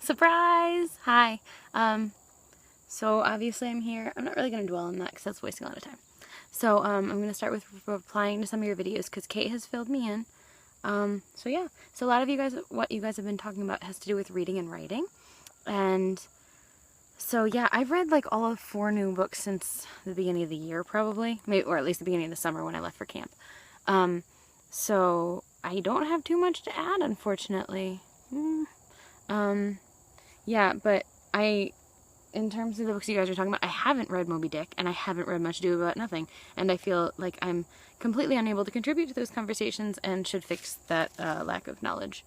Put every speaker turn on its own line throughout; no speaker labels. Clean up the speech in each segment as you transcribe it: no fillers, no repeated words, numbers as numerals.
Surprise! Hi. So obviously I'm here. I'm not really going to dwell on that because that's wasting a lot of time. So I'm going to start with replying to some of your videos because Kate has filled me in. So yeah. So a lot of you guys, what you guys have been talking about has to do with reading and writing. And so yeah, I've read like all of 4 new books since the beginning of the year probably. Maybe, or at least the beginning of the summer when I left for camp. So I don't have too much to add, unfortunately. Yeah, but in terms of the books you guys are talking about, I haven't read Moby Dick, and I haven't read Much Ado About Nothing, and I feel like I'm completely unable to contribute to those conversations and should fix that lack of knowledge.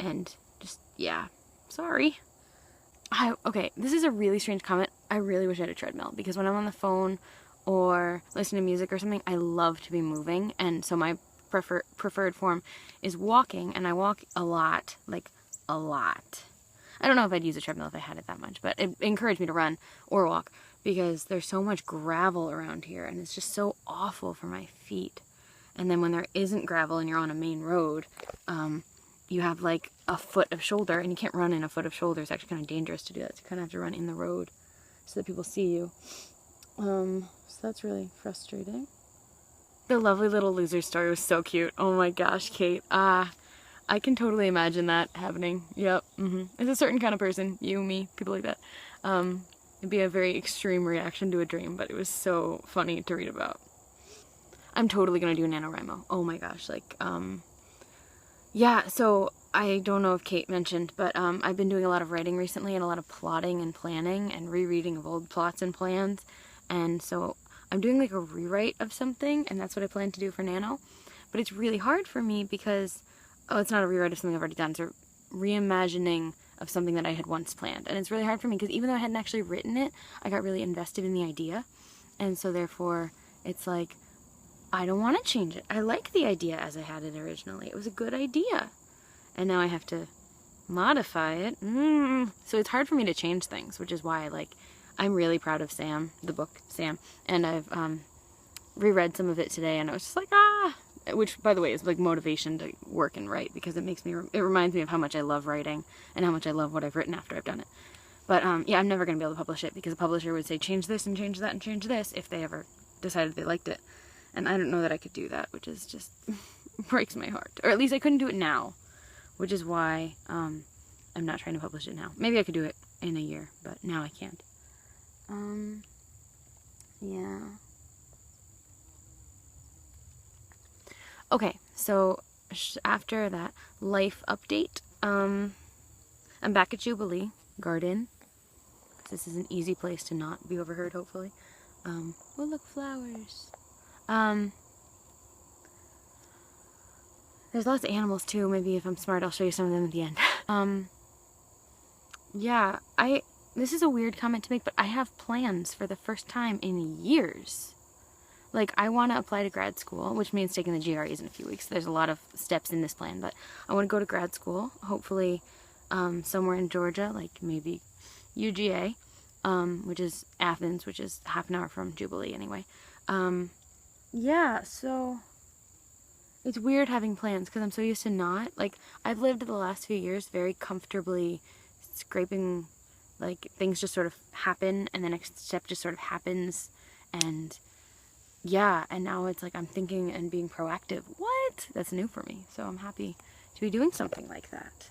And just, yeah, sorry. Okay, this is a really strange comment. I really wish I had a treadmill, because when I'm on the phone or listening to music or something, I love to be moving, and so my preferred form is walking, and I walk a lot, like a lot. I don't know if I'd use a treadmill if I had it that much, but it encouraged me to run or walk because there's so much gravel around here and it's just so awful for my feet. And then when there isn't gravel and you're on a main road, you have like a foot of shoulder, and you can't run in a foot of shoulder. It's actually kind of dangerous to do that. So you kind of have to run in the road so that people see you. So that's really frustrating. The lovely little loser story was so cute. Oh my gosh, Kate. I can totally imagine that happening. Yep. It's a certain kind of person. You, me, people like that. It'd be a very extreme reaction to a dream, but it was so funny to read about. I'm totally gonna do a NaNoWriMo. Oh my gosh, like, yeah, so I don't know if Kate mentioned, but I've been doing a lot of writing recently and a lot of plotting and planning and rereading of old plots and plans. And so I'm doing like a rewrite of something, and that's what I plan to do for Nano. But it's really hard for me because it's not a rewrite of something I've already done. It's a reimagining of something that I had once planned. And it's really hard for me because even though I hadn't actually written it, I got really invested in the idea. And so therefore, it's like, I don't want to change it. I like the idea as I had it originally. It was a good idea. And now I have to modify it. So it's hard for me to change things, which is why I'm really proud of Sam, the book, Sam. And I've reread some of it today, and I was just like, which, by the way, is like motivation to work and write, because it reminds me of how much I love writing and how much I love what I've written after I've done it. But yeah, I'm never going to be able to publish it because a publisher would say change this and change that and change this if they ever decided they liked it. And I don't know that I could do that, which is just breaks my heart. Or at least I couldn't do it now, which is why I'm not trying to publish it now. Maybe I could do it in a year, but now I can't. Yeah. Okay, so after that life update, I'm back at Jubilee Garden. This is an easy place to not be overheard, hopefully. Oh, look, flowers. There's lots of animals too. Maybe if I'm smart, I'll show you some of them at the end. Yeah, this is a weird comment to make, but I have plans for the first time in years. Like, I want to apply to grad school, which means taking the GREs in a few weeks. There's a lot of steps in this plan, but I want to go to grad school, hopefully somewhere in Georgia, like maybe UGA, which is Athens, which is half an hour from Jubilee anyway. Yeah, so it's weird having plans because I'm so used to not. Like, I've lived the last few years very comfortably scraping, like, things just sort of happen, and the next step just sort of happens, and yeah, and now it's like I'm thinking and being proactive. What? That's new for me, so I'm happy to be doing something like that.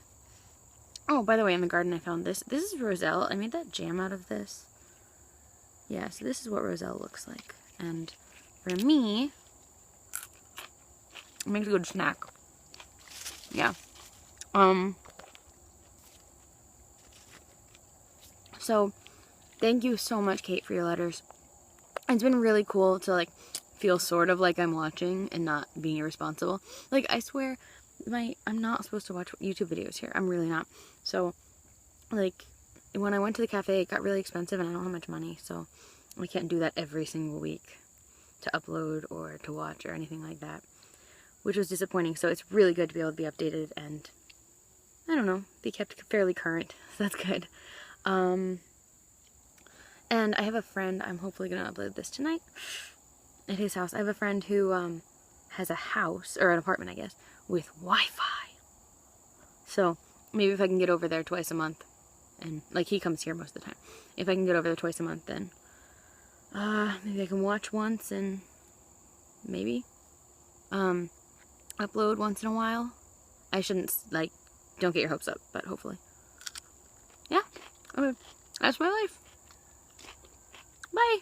Oh, by the way, in the garden I found this. This is Roselle. I made that jam out of this. Yeah, so this is what Roselle looks like. And for me, it makes a good snack. Yeah. So, thank you so much, Kate, for your letters. It's been really cool to, like, feel sort of like I'm watching and not being irresponsible. Like, I swear, I'm not supposed to watch YouTube videos here. I'm really not. So, like, when I went to the cafe, it got really expensive and I don't have much money, so I can't do that every single week to upload or to watch or anything like that, which was disappointing. So it's really good to be able to be updated and, I don't know, be kept fairly current. So that's good. And I have a friend, I'm hopefully going to upload this tonight, at his house. I have a friend who has a house, or an apartment I guess, with Wi-Fi. So maybe if I can get over there twice a month, And, like, he comes here most of the time. If I can get over there twice a month, then maybe I can watch once and maybe upload once in a while. I shouldn't, like, don't get your hopes up, but hopefully. Yeah. Okay. That's my life. Bye.